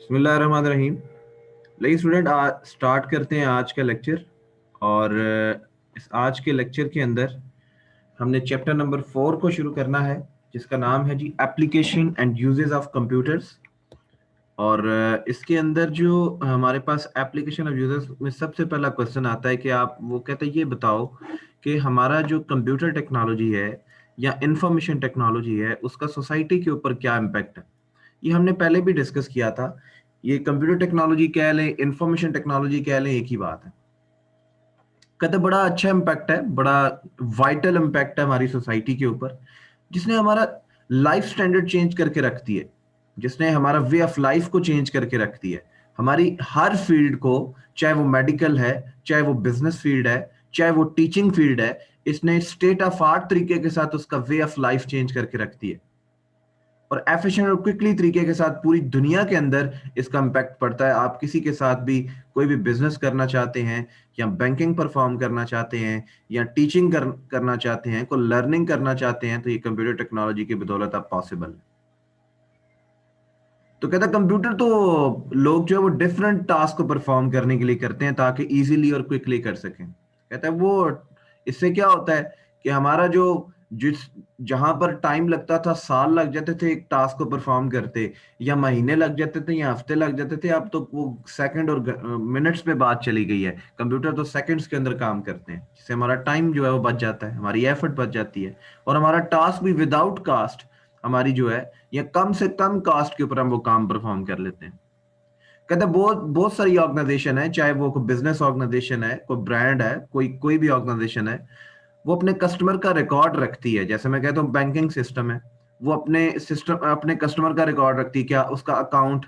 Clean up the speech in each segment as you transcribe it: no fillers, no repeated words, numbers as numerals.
बिस्मिल्लाहिर्रहमानिर्रहीम। लेकिन student start करते हैं आज का लेक्चर। और इस आज के लेक्चर के अंदर हमने चैप्टर नंबर 4 को शुरू करना है, जिसका नाम है जी application and uses of computers. और इसके अंदर जो हमारे पास एप्लीकेशन ऑफ यूजर्स में सबसे पहला क्वेश्चन आता है कि आप वो कहते हैं ये बताओ कि हमारा जो कंप्यूटर टेक्नोलॉजी है या इंफॉर्मेशन टेक्नोलॉजी है उसका सोसाइटी के ऊपर क्या इम्पैक्ट है। ये हमने पहले भी डिस्कस किया था। ये कंप्यूटर टेक्नोलॉजी कह लें, इंफॉर्मेशन टेक्नोलॉजी कह लें, एक ही बात है। कहते बड़ा अच्छा इम्पैक्ट है, बड़ा वाइटल इम्पैक्ट है हमारी सोसाइटी के ऊपर, जिसने हमारा लाइफ स्टैंडर्ड चेंज करके रख दी है, जिसने हमारा वे ऑफ लाइफ को चेंज करके रख दी है। हमारी हर फील्ड को, चाहे वो मेडिकल है, चाहे वो बिजनेस फील्ड है, चाहे वो टीचिंग फील्ड है, इसने स्टेट ऑफ आर्ट तरीके के साथ उसका वे ऑफ लाइफ चेंज करके रख दी है। और एफिशिएंट और क्विकली तरीके के साथ पूरी दुनिया के अंदर इसका इम्पैक्ट पड़ता है। आप किसी के साथ भी कोई भी बिजनेस करना चाहते हैं, या बैंकिंग परफॉर्म करना चाहते हैं, या टीचिंग करना चाहते हैं, कोई लर्निंग करना चाहते हैं, तो ये कंप्यूटर टेक्नोलॉजी की बदौलत आप पॉसिबल है। तो कहता है कंप्यूटर तो लोग जो है वो डिफरेंट टास्क को परफॉर्म करने के लिए करते हैं ताकि इजीली और क्विकली कर सकें। कहता है वो इससे क्या होता है कि हमारा जो जिस जहां पर टाइम लगता था, साल लग जाते थे एक टास्क को परफॉर्म करते, या महीने लग जाते थे, या हफ्ते लग जाते थे, अब तो वो सेकंड और मिनट्स में बात चली गई है। कंप्यूटर तो सेकंड्स के अंदर काम करते हैं, जिससे हमारा टाइम जो है वो बच जाता है, हमारी एफर्ट बच जाती है, और हमारा टास्क भी विदाउट कास्ट हमारी जो है, या कम से कम कास्ट के ऊपर हम वो काम परफॉर्म कर लेते हैं। कहते हैं बहुत बहुत सारी ऑर्गेनाइजेशन है, चाहे वो कोई बिजनेस ऑर्गेनाइजेशन है, कोई ब्रांड है, कोई कोई भी ऑर्गेनाइजेशन है, वो अपने कस्टमर का रिकॉर्ड रखती है। जैसे मैं कहता हूँ बैंकिंग सिस्टम है, वो अपने कस्टमर का रिकॉर्ड रखती है, क्या उसका अकाउंट,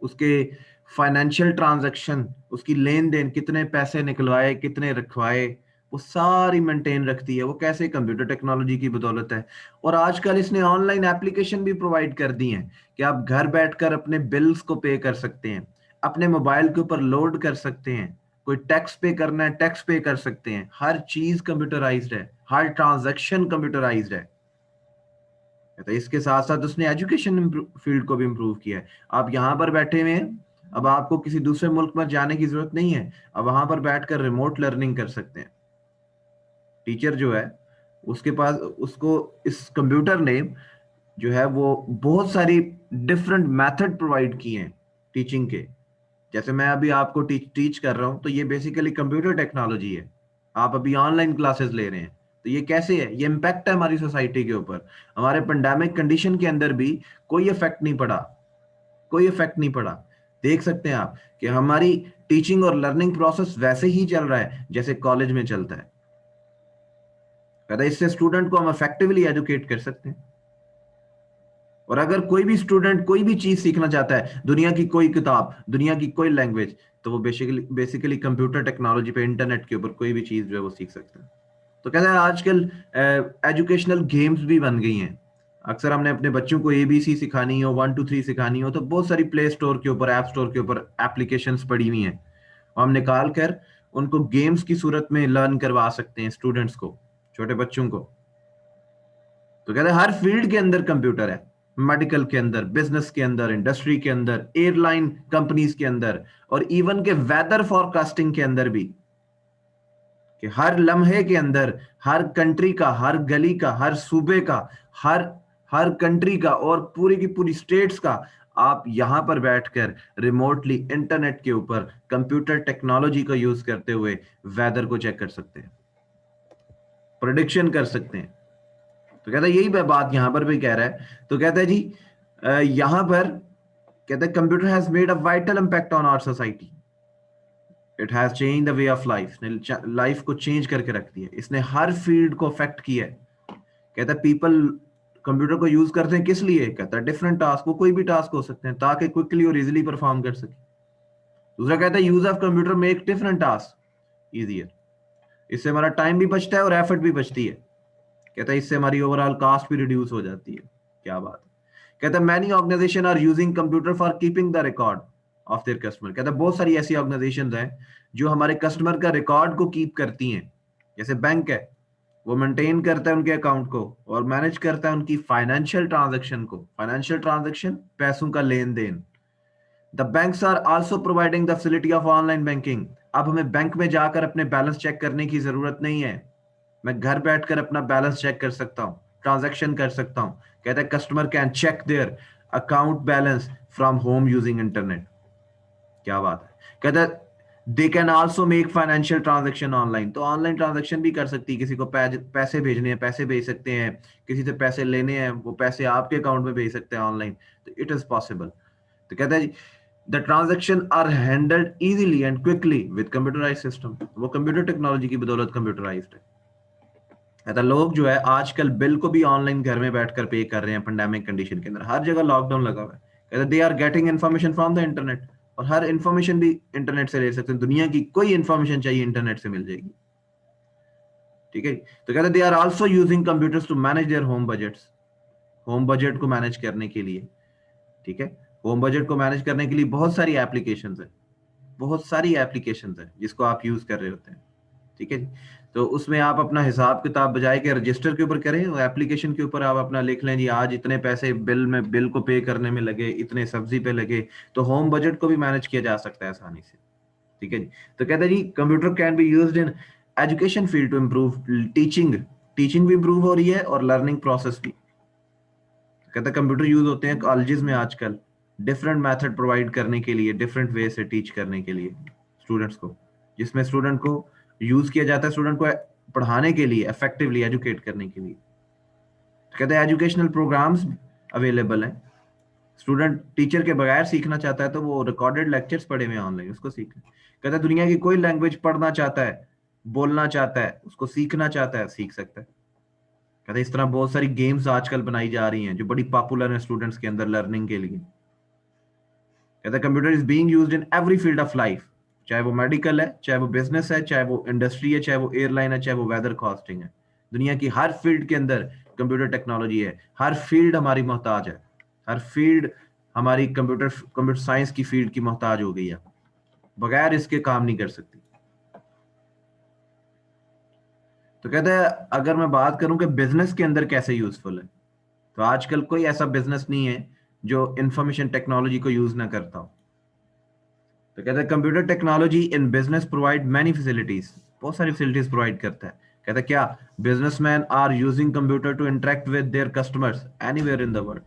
उसके फाइनेंशियल ट्रांजैक्शन, उसकी लेन देन, कितने पैसे निकलवाए, कितने रखवाए, वो सारी मेंटेन रखती है। वो कैसे? कंप्यूटर टेक्नोलॉजी की बदौलत है। और आजकल इसने ऑनलाइन एप्लीकेशन भी प्रोवाइड कर दी हैं कि आप घर बैठकर अपने बिल्स को पे कर सकते हैं, अपने मोबाइल के ऊपर लोड कर सकते हैं, कोई टैक्स पे करना है टैक्स पे कर सकते हैं। हर चीज कंप्यूटराइज्ड है, हर ट्रांजैक्शन कंप्यूटराइज्ड है। तो इसके साथ साथ उसने एजुकेशन फील्ड को भी इम्प्रूव किया है। आप यहाँ पर बैठे हुए हैं, अब आपको किसी दूसरे मुल्क में जाने की जरूरत नहीं है, अब वहां पर बैठकर रिमोट लर्निंग कर सकते हैं। टीचर जो है उसके पास, उसको इस कंप्यूटर ने जो है वो बहुत सारी डिफरेंट मेथड प्रोवाइड किए हैं टीचिंग के। जैसे मैं अभी आपको टीच कर रहा हूं, तो ये बेसिकली कंप्यूटर टेक्नोलॉजी है। आप अभी ऑनलाइन क्लासेस ले रहे हैं, तो ये कैसे है? ये इम्पैक्ट है हमारी सोसाइटी के ऊपर। हमारे पेंडेमिक कंडीशन के अंदर भी कोई इफेक्ट नहीं पड़ा, कोई इफेक्ट नहीं पड़ा। देख सकते हैं आप कि हमारी टीचिंग और लर्निंग प्रोसेस वैसे ही चल रहा है जैसे कॉलेज में चलता है। कहता है इससे स्टूडेंट को हम इफेक्टिवली एजुकेट कर सकते हैं। और अगर कोई भी स्टूडेंट कोई भी चीज सीखना चाहता है, दुनिया की कोई किताब, दुनिया की कोई लैंग्वेज, तो वो बेसिकली कंप्यूटर टेक्नोलॉजी पे, इंटरनेट के ऊपर कोई भी चीज जो है वो सीख सकता है। तो कहता है आजकल एजुकेशनल गेम्स भी बन गई हैं। अक्सर हमने अपने बच्चों को एबीसी सिखानी हो, 1 2 3 सिखानी हो, तो बहुत सारी प्ले स्टोर के ऊपर, ऐप स्टोर के ऊपर एप्लीकेशंस पड़ी हुई हैं, और हम निकाल कर उनको गेम्स की सूरत में लर्न करवा सकते हैं स्टूडेंट्स को, छोटे बच्चों को। तो कहते हैं हर फील्ड के अंदर कंप्यूटर है, मेडिकल के अंदर, बिजनेस के अंदर, इंडस्ट्री के अंदर, एयरलाइन कंपनीज के अंदर, और इवन के वेदर फोरकास्टिंग के अंदर भी। कि हर लम्हे के अंदर, हर कंट्री का, हर गली का, हर सूबे का, हर हर कंट्री का, और पूरी की पूरी स्टेट्स का, आप यहां पर बैठकर रिमोटली इंटरनेट के ऊपर कंप्यूटर टेक्नोलॉजी का यूज करते हुए वेदर को चेक कर सकते हैं, प्रोडिक्शन कर सकते हैं। तो कहता है यही बात यहां पर भी कह रहा है। तो कहता है जी यहां पर कहता है computer has made a vital impact on our society, it has change the way of life, life को चेंज करके रख दिया, इसने हर फील्ड को अफेक्ट किया है। कहता है पीपल कंप्यूटर को यूज करते हैं किस लिए? कहता है डिफरेंट टास्क, वो कोई भी टास्क हो सकते हैं, ताकि क्विकली और इजिली परफॉर्म कर सके। दूसरा कहता है use of computer make different task easier, इससे हमारा टाइम भी बचता है और एफर्ट भी बचती है। कहता है इससे हमारी ओवरऑल कॉस्ट भी रिड्यूस हो जाती है। क्या बात है। कहता है many organization are using computer for keeping the record of their customer. कहता है बहुत सारी ऐसी ऑर्गेनाइजेशन हैं जो हमारे कस्टमर का रिकॉर्ड को कीप करती हैं। जैसे बैंक है, वो मेंटेन करता है उनके अकाउंट को और मैनेज करता है उनकी फाइनेंशियल ट्रांजैक्शन को। फाइनेंशियल ट्रांजैक्शन, पैसों का लेन देन। The banks are also providing the facility of online banking. अब हमें बैंक में जाकर अपने बैलेंस चेक करने की जरूरत नहीं है, मैं घर बैठकर अपना बैलेंस चेक कर सकता हूँ, ट्रांजैक्शन कर सकता हूँ। कहते हैं customer can check their account balance from home using internet. क्या बात है। कहते हैं they can also make financial transaction online, तो ऑनलाइन ट्रांजैक्शन भी कर सकती है, किसी को पैसे भेजने हैं पैसे भेज सकते हैं, किसी से पैसे लेने हैं वो पैसे आपके अकाउंट में भेज सकते हैं ऑनलाइन, तो इट इज पॉसिबल। तो कहते हैं the transaction are handled easily and quickly with computerize system, वो कंप्यूटर टेक्नोलॉजी की बदौलत कंप्यूटराइज्ड है। कहता लोग जो है आजकल बिल को भी ऑनलाइन घर में बैठकर पे कर रहे हैं, पेंडेमिक कंडीशन के अंदर हर जगह लॉकडाउन लगा हुआ है। कहता they are getting information from the internet, और हर इन्फॉर्मेशन भी इंटरनेट से ले सकते हैं, दुनिया की कोई इन्फॉर्मेशन चाहिए इंटरनेट से मिल जाएगी। ठीक है, तो कहते they are also using computers to manage their home budgets, home budget को मैनेज करने के लिए। ठीक है, होम बजट को मैनेज करने के लिए बहुत सारी एप्लीकेशंस है, बहुत सारी एप्लीकेशंस है जिसको आप यूज कर रहे होते हैं। ठीक है जी, तो उसमें आप अपना हिसाब किताब बजाय के रजिस्टर के ऊपर करें, और एप्लीकेशन के ऊपर आप अपना लिख लें जी आज इतने पैसे बिल को पे करने में लगे, इतने सब्जी पे लगे, तो होम बजट को भी मैनेज किया जा सकता है आसानी से। ठीक है जी, तो कहते हैं जी computer can be used in education field to improve teaching, teaching भी इम्प्रूव हो रही है और लर्निंग प्रोसेस भी। कहते हैं कंप्यूटर यूज होते हैं कॉलेजेस में आजकल डिफरेंट मेथड प्रोवाइड करने के लिए, डिफरेंट वे से टीच करने के लिए स्टूडेंट्स को, जिसमें स्टूडेंट को यूज किया जाता है स्टूडेंट को पढ़ाने के लिए, इफेक्टिवली एजुकेट करने के लिए। तो कहते हैं एजुकेशनल प्रोग्राम्स अवेलेबल हैं, स्टूडेंट टीचर के बगैर सीखना चाहता है तो वो रिकॉर्डेड लेक्चर्स पढ़े हुए ऑनलाइन उसको सीख ले। कहता है दुनिया की कोई लैंग्वेज पढ़ना चाहता है, बोलना चाहता है, उसको सीखना चाहता है, सीख सकता है। कहते हैं इस तरह बहुत सारी गेम्स आजकल बनाई जा रही हैं जो बड़ी पॉपुलर हैं स्टूडेंट्स के अंदर लर्निंग के लिए। कहता है computer is being used in every field of life, चाहे वो मेडिकल है, चाहे वो बिजनेस है, चाहे वो इंडस्ट्री है, चाहे वो एयरलाइन है, चाहे वो वेदर कॉस्टिंग है। दुनिया की हर फील्ड के अंदर कंप्यूटर टेक्नोलॉजी है, हर फील्ड हमारी मोहताज है, हर फील्ड हमारी कंप्यूटर साइंस की फील्ड की मोहताज हो गई है, बगैर इसके काम नहीं कर सकती। तो कहते हैं अगर मैं बात करूं कि बिजनेस के अंदर कैसे यूजफुल है, तो आजकल कोई ऐसा बिजनेस नहीं है जो इंफॉर्मेशन टेक्नोलॉजी को यूज ना करता हो। तो कहते हैं computer technology in business provide many facilities, बहुत सारी फैसिलिटीज प्रोवाइड करता है। कहता है क्या businessman are using computer to interact with their customers anywhere in the world.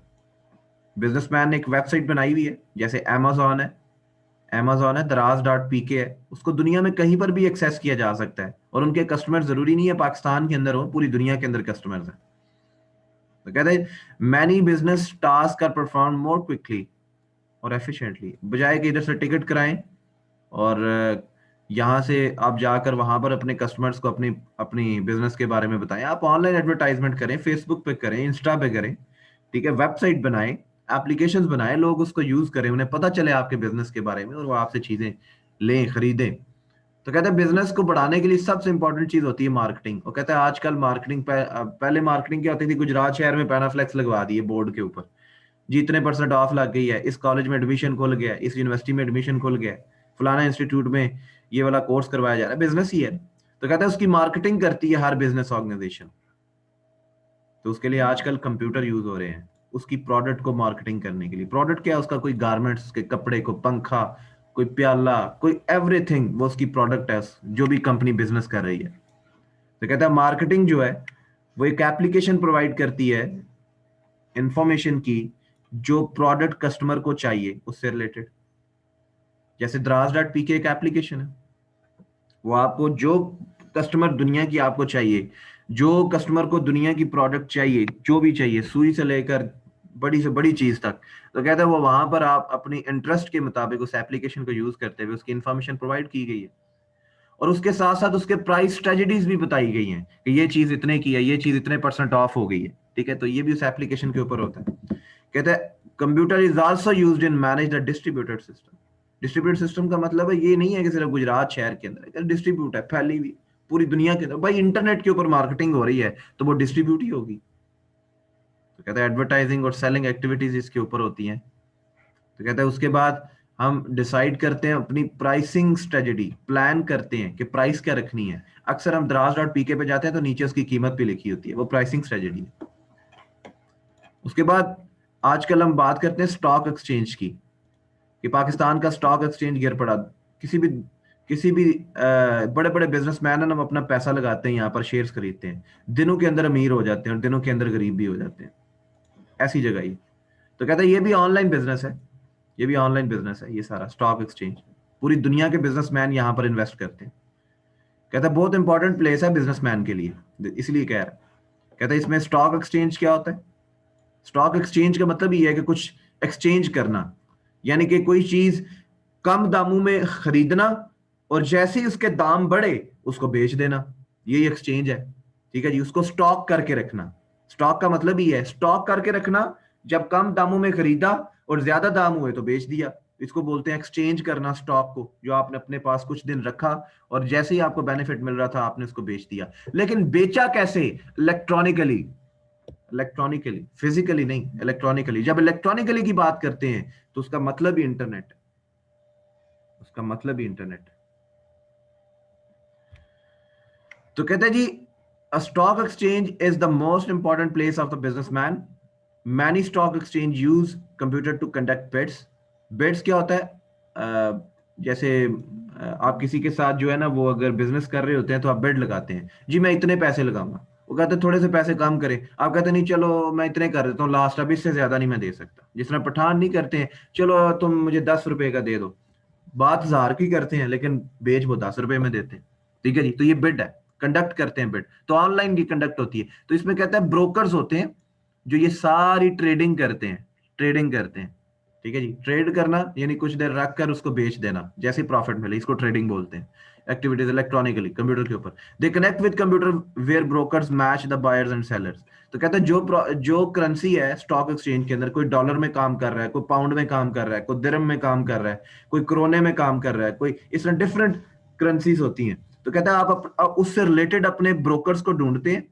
Businessman ने एक वेबसाइट बनाई हुई है, जैसे अमेजोन है, अमेजोन है दराज.pk है, उसको दुनिया में कहीं पर भी एक्सेस किया जा सकता है, और उनके कस्टमर जरूरी नहीं है पाकिस्तान के अंदर हो, पूरी दुनिया के अंदर कस्टमर्स हैं। तो कहते हैं many business task are perform more quickly और एफिशिएंटली, बजाय कि इधर से टिकट कराएं और यहाँ से आप जाकर वहां पर अपने कस्टमर्स को अपनी अपनी बिजनेस के बारे में बताएं, आप ऑनलाइन एडवर्टाइजमेंट करें, फेसबुक पे करें, इंस्टा पे करें। ठीक है, वेबसाइट बनाएं, एप्लीकेशंस बनाएं, लोग उसको यूज करें, उन्हें पता चले आपके बिजनेस के बारे में और वो आपसे चीजें लें, खरीदें। तो कहते हैं बिजनेस को बढ़ाने के लिए सबसे इंपॉर्टेंट चीज होती है मार्केटिंग। और कहते हैं आजकल मार्केटिंग पहले मार्केटिंग क्या होती थी, गुजरात शहर में पैनाफ्लेक्स लगवा दिए बोर्ड के ऊपर जी इतने परसेंट ऑफ लग गई है, इस कॉलेज में एडमिशन खुल गया, इस यूनिवर्सिटी में एडमिशन खुल गया, फलाना इंस्टीट्यूट में ये वाला कोर्स करवाया जा रहा है, बिजनेस ही है। तो कहते हैं उसकी मार्केटिंग करती है हर बिजनेस ऑर्गेनाइजेशन, तो उसके लिए आजकल कंप्यूटर यूज हो रहे हैं उसकी प्रोडक्ट को मार्केटिंग करने के लिए। प्रोडक्ट क्या है उसका, कोई गारमेंट्स, उसके कपड़े को, पंखा, कोई प्याला, कोई एवरीथिंग, वो उसकी प्रोडक्ट है जो भी कंपनी बिजनेस कर रही है। तो कहता है मार्केटिंग जो है वो एक एप्लीकेशन प्रोवाइड करती है इंफॉर्मेशन की, जो प्रोडक्ट कस्टमर को चाहिए उससे रिलेटेड। जैसे दराज.pk एक एप्लीकेशन है, वो आपको जो कस्टमर दुनिया की आपको चाहिए, जो कस्टमर को दुनिया की प्रोडक्ट चाहिए, जो भी चाहिए, सुई से लेकर बड़ी से बड़ी चीज तक, तो कहते हैं वो वहां पर आप अपनी इंटरेस्ट के मुताबिक उस एप्लीकेशन को यूज करते हुए उसकी इंफॉर्मेशन प्रोवाइड की गई है, और उसके साथ साथ उसके प्राइस स्ट्रेटजीज भी बताई गई हैं कि ये चीज इतने की है, ये चीज इतने परसेंट ऑफ हो गई है। ठीक है, तो ये भी उस एप्लीकेशन के ऊपर होता है। कहते हैं computer is also used in manage the distributed system. Distributed system का मतलब है ये नहीं है कि सिर्फ गुजरात शहर के अंदर डिस्ट्रीब्यूट है, फैली हुई पूरी दुनिया के अंदर। भाई इंटरनेट के ऊपर मार्केटिंग हो रही है तो वो डिस्ट्रीब्यूट ही होगी। तो कहते हैं एडवर्टाइजिंग और सेलिंग एक्टिविटीज इसके ऊपर होती हैं। तो कहते हैं उसके बाद हम डिसाइड करते हैं अपनी प्राइसिंग स्ट्रेटजी, प्लान करते हैं कि प्राइस क्या रखनी है। अक्सर हम दराज.pk पे जाते हैं तो नीचे उसकी कीमत भी लिखी होती है, वो प्राइसिंग स्ट्रेटजी है। उसके बाद आजकल हम बात करते हैं स्टॉक एक्सचेंज की। कि पाकिस्तान का स्टॉक एक्सचेंज गिर पड़ा, किसी भी बड़े बड़े बिजनेसमैन है ना, हम अपना पैसा लगाते हैं यहाँ पर, शेयर्स खरीदते हैं, दिनों के अंदर अमीर हो जाते हैं और दिनों के अंदर गरीब भी हो जाते हैं, ऐसी जगह ही। तो कहता है ये भी ऑनलाइन बिजनेस है, ये भी ऑनलाइन बिजनेस है, ये सारा स्टॉक एक्सचेंज, पूरी दुनिया के बिजनेसमैन यहाँ पर इन्वेस्ट करते हैं। कहता है बहुत इंपॉर्टेंट प्लेस है बिजनेसमैन के लिए, इसलिए कह रहा है। कहता है इसमें स्टॉक एक्सचेंज क्या होता है? स्टॉक एक्सचेंज का मतलब ये है कि कुछ एक्सचेंज करना, यानी कि कोई चीज कम दामों में खरीदना और जैसे ही उसके दाम बढ़े उसको बेच देना, यही एक्सचेंज है। ठीक है जी, उसको स्टॉक करके रखना। स्टॉक का मतलब ही है स्टॉक करके रखना, जब कम दामों में खरीदा और ज्यादा दाम हुए तो बेच दिया, इसको बोलते हैं एक्सचेंज करना स्टॉक को, जो आपने अपने पास कुछ दिन रखा और जैसे ही आपको बेनिफिट मिल रहा था आपने उसको बेच दिया। लेकिन बेचा कैसे? इलेक्ट्रॉनिकली, इलेक्ट्रॉनिकली, फिजिकली नहीं, इलेक्ट्रॉनिकली। जब इलेक्ट्रॉनिकली की बात करते हैं तो उसका मतलब ही इंटरनेट, उसका मतलब ही इंटरनेट। तो कहते हैं जी, a stock exchange is the most important place of the businessman. Many stock exchange use computer to conduct bids. Bids क्या होता है? जैसे आप किसी के साथ जो है ना, वो अगर बिजनेस कर रहे होते हैं तो आप बिड लगाते हैं, जी मैं इतने पैसे लगाऊंगा, वो कहते हैं थोड़े से पैसे कम करें, आप कहते हैं नहीं चलो मैं इतने कर देता हूँ लास्ट, अब इससे ज्यादा नहीं मैं दे सकता। जिस तरह पठान नहीं करते हैं, चलो तुम मुझे 10 रुपए का दे दो, बात 1000 की करते हैं लेकिन बेच वो 10 रुपए में देते हैं। ठीक है जी, तो ये बिड है, कंडक्ट करते हैं बिड, तो ऑनलाइन की कंडक्ट होती है। तो इसमें कहता है ब्रोकर्स होते हैं जो ये सारी ट्रेडिंग करते हैं, ट्रेडिंग करते हैं। ठीक है जी, ट्रेड करना यानी कुछ देर रख कर उसको बेच देना, जैसे प्रॉफिट मिले, इसको ट्रेडिंग बोलते हैं। एक्टिविटीज इलेक्ट्रॉनिकली कंप्यूटर के ऊपर, they connect with computer where brokers match the buyers and sellers. तो कहता है जो करेंसी है स्टॉक एक्सचेंज के अंदर, कोई डॉलर में काम कर रहा है, कोई पाउंड में काम कर रहा है, कोई दिरहम में काम कर रहा है, कोई क्रोने में काम कर रहा है, कोई इस तरह डिफरेंट करेंसीज होती हैं। तो कहता है आप उससे रिलेटेड अपने ब्रोकर्स को ढूंढते हैं,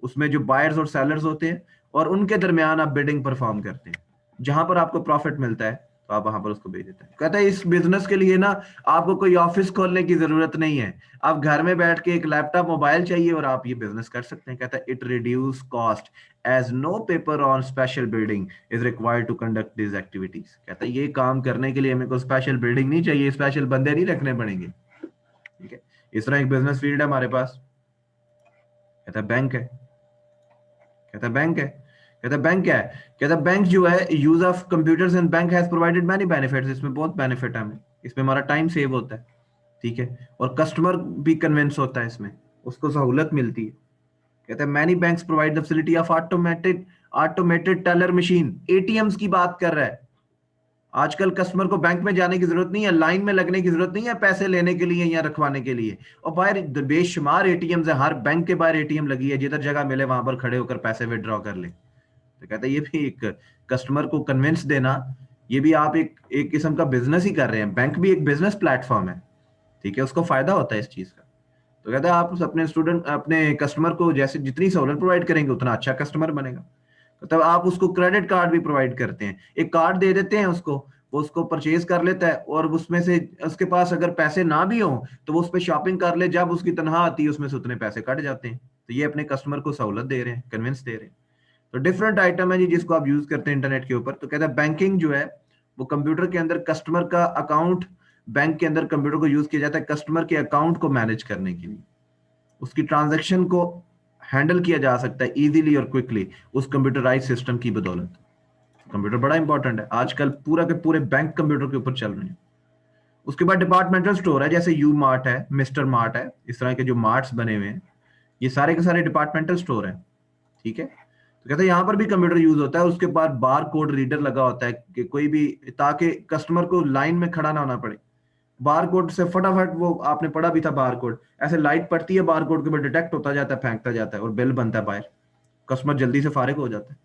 उसमें जो बायर्स और सेलर्स होते हैं, और उनके दरमियान आप बिडिंग परफॉर्म करते हैं, जहां पर आपको प्रॉफिट मिलता है तो आप वहां पर उसको बेच देते हैं। कहता है इस बिजनेस के लिए ना आपको कोई ऑफिस खोलने की जरूरत नहीं है, आप घर में बैठ के एक लैपटॉप मोबाइल चाहिए और आप ये बिजनेस कर सकते हैं। कहता है it reduce cost as no paper on special building is required to conduct this activities. कहता है ये काम करने के लिए मेरे को स्पेशल बिल्डिंग नहीं चाहिए, स्पेशल बंदे नहीं रखने पड़ेंगे। ठीक है, इस तरह एक बिजनेस फील्ड है हमारे पास। कहता है बैंक है, कहता है बैंक है, कहता है बैंक क्या है? कहता है बैंक जो है, use of computers in bank has provided many benefits. इसमें बहुत बेनिफिट है हमें, इसमें हमारा टाइम सेव होता है। ठीक है, और कस्टमर भी कन्विंस होता है, इसमें उसको सहूलत मिलती है। कहता है many banks provide the facility of automated automated teller machine, ATMs की बात कर रहा है। आजकल कस्टमर को बैंक में जाने की जरूरत नहीं है, लाइन में लगने की जरूरत नहीं है पैसे लेने के लिए या रखवाने के लिए। और बाहर बेशुमार एटीएम्स है, हर बैंक के बाहर एटीएम लगी है, जिधर जगह मिले वहां पर खड़े होकर पैसे विड्रॉ कर ले। तो कहते हैं ये भी एक कस्टमर को कन्विंस देना, ये भी आप एक एक किस्म का बिजनेस ही कर रहे हैं। बैंक भी एक बिजनेस प्लेटफॉर्म है। ठीक है, उसको फायदा होता है इस चीज का। तो कहता है आप अपने स्टूडेंट, अपने कस्टमर को जैसे जितनी सहूलत प्रोवाइड करेंगे उतना अच्छा कस्टमर बनेगा। तब आप उसको क्रेडिट कार्ड भी प्रोवाइड करते हैं, एक कार्ड दे देते हैं उसको, वो उसको परचेज कर लेता है और उसमें से उसके पास अगर पैसे ना भी हो तो वो उस पर शॉपिंग कर ले, जब उसकी तनख्वाह आती है उसमें से उतने पैसे कट जाते हैं। तो ये अपने कस्टमर को सहूलत दे रहे हैं, कन्विंस दे रहे हैं। तो डिफरेंट आइटम है जी जिसको आप यूज करते हैं इंटरनेट के ऊपर। तो कहता है बैंकिंग जो है वो कंप्यूटर के अंदर कस्टमर का अकाउंट, बैंक के अंदर कंप्यूटर को यूज किया जाता है कस्टमर के अकाउंट को मैनेज करने के लिए, उसकी ट्रांजैक्शन को हैंडल किया जा सकता है इजीली और क्विकली उस कंप्यूटराइज सिस्टम की बदौलत। कंप्यूटर बड़ा इंपॉर्टेंट है, आजकल पूरा के पूरे बैंक कंप्यूटर के ऊपर चल रहे हैं। उसके बाद डिपार्टमेंटल स्टोर है, जैसे यू मार्ट है, मिस्टर मार्ट है, इस तरह के जो मार्ट्स बने हुए हैं, ये सारे के सारे डिपार्टमेंटल स्टोर है। ठीक है, तो कहते हैं यहाँ पर भी कंप्यूटर यूज होता है। उसके बाद बार कोड रीडर लगा होता है कि कोई भी, ताकि कस्टमर को लाइन में खड़ा ना होना पड़े, बार कोड से फटाफट, वो आपने पढ़ा भी था बार कोड, ऐसे लाइट पड़ती है बार कोड के ऊपर, डिटेक्ट होता जाता है, फेंकता जाता है और बिल बनता है बाहर, कस्टमर जल्दी से फारिग हो जाता है।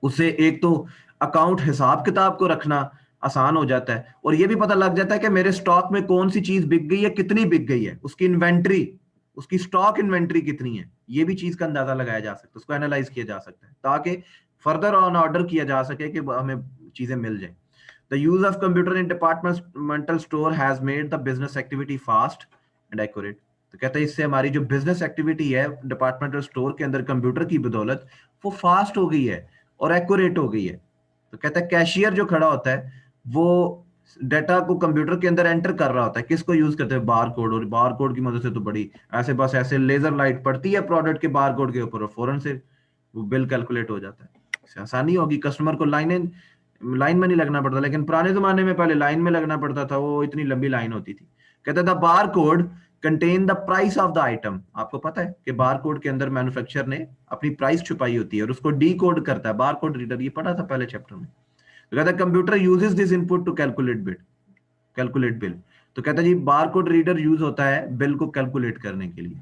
उससे एक तो अकाउंट हिसाब किताब को रखना आसान हो जाता है, और ये भी पता लग जाता है कि मेरे स्टॉक में कौन सी चीज बिक गई है, कितनी बिक गई है, उसकी इन्वेंट्री, उसकी स्टॉक इन्वेंट्री कितनी है, ये भी चीज का अंदाजा लगाया जा सकता है, उसको एनालाइज किया जा सकता है ताकि फर्दर ऑन ऑर्डर किया जा सके कि हमें चीजें मिल जाए। The use of computer in departmental store has made the business activity fast and accurate. तो कहते हैं इससे हमारी जो बिजनेस एक्टिविटी है डिपार्टमेंटल स्टोर के अंदर कंप्यूटर की बदौलत वो फास्ट हो गई है और एक्यूरेट हो गई है। तो कहता है कैशियर जो खड़ा होता है वो डाटा को कंप्यूटर के अंदर एंटर कर रहा होता है। किसको यूज करते हैं? Bar code. और बार कोड की मदद से तो बड़ी ऐसे बस ऐसे लेजर लाइट पड़ती है प्रोडक्ट के बार कोड के ऊपर और फौरन से वो बिल कैलकुलेट हो जाता है। इससे आसानी होगी, कस्टमर को लाइन में नहीं लगना पड़ता। लेकिन पुराने जमाने में पहले लाइन में लगना पड़ता था, वो इतनी लंबी लाइन होती थी। कहता था bar code contain the price of the item. आपको पता है कि बार कोड के अंदर मैन्युफैक्चरर ने अपनी प्राइस छुपाई होती है और उसको डी कोड करता है बार कोड रीडर। ये पढ़ा था पहले चैप्टर में। तो कहता है computer uses this input to calculate bill. तो कहता है जी बार कोड रीडर यूज होता है बिल को कैलकुलेट करने के लिए।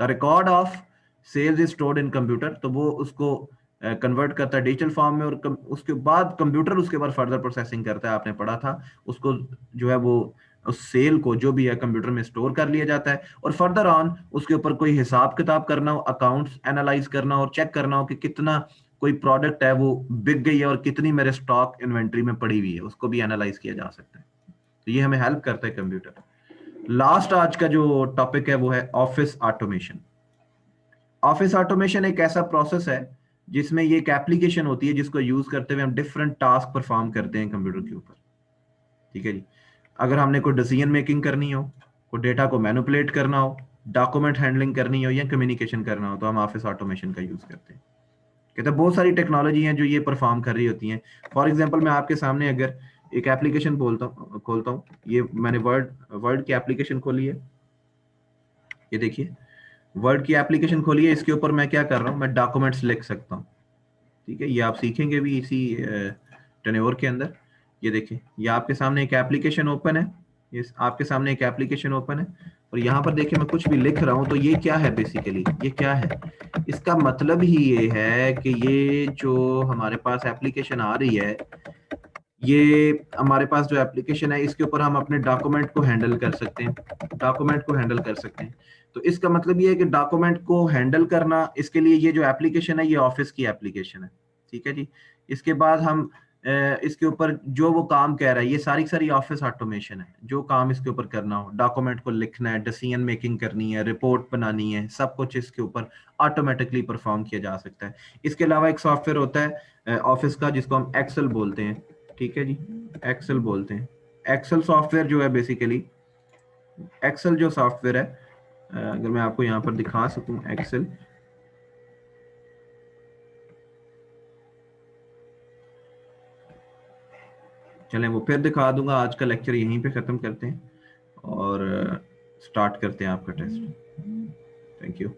The record of sales is stored in computer. तो वो उसको कन्वर्ट करता है डिजिटल फॉर्म में और उसके बाद कंप्यूटर उसके बाद फर्दर प्रोसेसिंग करता है। आपने पढ़ा था उसको जो है वो उस सेल को जो भी है कंप्यूटर में स्टोर कर लिया जाता है और फर्दर ऑन उसके ऊपर कोई हिसाब किताब करना हो, अकाउंट्स एनालाइज करना हो और चेक करना हो कि कितना कोई प्रोडक्ट है वो बिक गई है और कितनी मेरे स्टॉक इन्वेंट्री में पड़ी हुई है, उसको भी एनालाइज किया जा सकता है। तो ये हमें हेल्प करता है कंप्यूटर। लास्ट आज का जो टॉपिक है वो है ऑफिस ऑटोमेशन। ऑफिस ऑटोमेशन एक ऐसा प्रोसेस है जिसमें ये एक एप्लीकेशन होती है जिसको यूज करते हुए हम डिफरेंट टास्क परफॉर्म करते हैं कंप्यूटर के ऊपर। ठीक है जी। अगर हमने कोई डिसीजन मेकिंग करनी हो, कोई डेटा को मैनिपुलेट करना हो, डॉक्यूमेंट हैंडलिंग करनी हो या कम्युनिकेशन करना हो, तो हम ऑफिस ऑटोमेशन का यूज करते हैं। कहते हैं बहुत सारी टेक्नोलॉजी हैं जो ये परफॉर्म कर रही होती हैं। फॉर एग्जांपल मैं आपके सामने अगर एक एप्लीकेशन खोलता हूँ, ये मैंने वर्ड वर्ड की एप्लीकेशन खोली है। ये देखिए वर्ड की एप्लीकेशन खोली है, इसके ऊपर मैं क्या कर रहा हूँ, मैं डॉक्यूमेंट्स लिख सकता हूँ। ठीक है, ये आप सीखेंगे भी इसी टेन्योर के अंदर। ये देखिए ये आपके सामने एक एप्लीकेशन ओपन है, ये आपके सामने एक एप्लीकेशन ओपन है और यहाँ पर देखिए मैं कुछ भी लिख रहा हूँ तो ये क्या है, बेसिकली ये क्या है, इसका मतलब ही ये है कि ये जो हमारे पास एप्लीकेशन आ रही है, ये हमारे पास जो एप्लीकेशन है इसके ऊपर हम अपने डॉक्यूमेंट को हैंडल कर सकते हैं, डॉक्यूमेंट को हैंडल कर सकते हैं। तो इसका मतलब ये है कि डॉक्यूमेंट को हैंडल करना, इसके लिए ये जो एप्लीकेशन है ये ऑफिस की एप्लीकेशन है। ठीक है जी। इसके बाद हम इसके ऊपर जो वो काम कह रहा है, ये सारी सारी ऑफिस ऑटोमेशन है। जो काम इसके ऊपर करना हो, डॉक्यूमेंट को लिखना है, डिसीजन मेकिंग करनी है, रिपोर्ट बनानी है, सब कुछ इसके ऊपर ऑटोमेटिकली परफॉर्म किया जा सकता है। इसके अलावा एक सॉफ्टवेयर होता है ऑफिस का जिसको हम एक्सेल बोलते हैं। ठीक है जी, एक्सेल बोलते हैं। एक्सेल सॉफ्टवेयर जो है बेसिकली, एक्सेल जो सॉफ्टवेयर है, अगर मैं आपको यहाँ पर दिखा सकूं एक्सेल, चलें वो फिर दिखा दूंगा। आज का लेक्चर यहीं पे खत्म करते हैं और स्टार्ट करते हैं आपका टेस्ट। Thank you.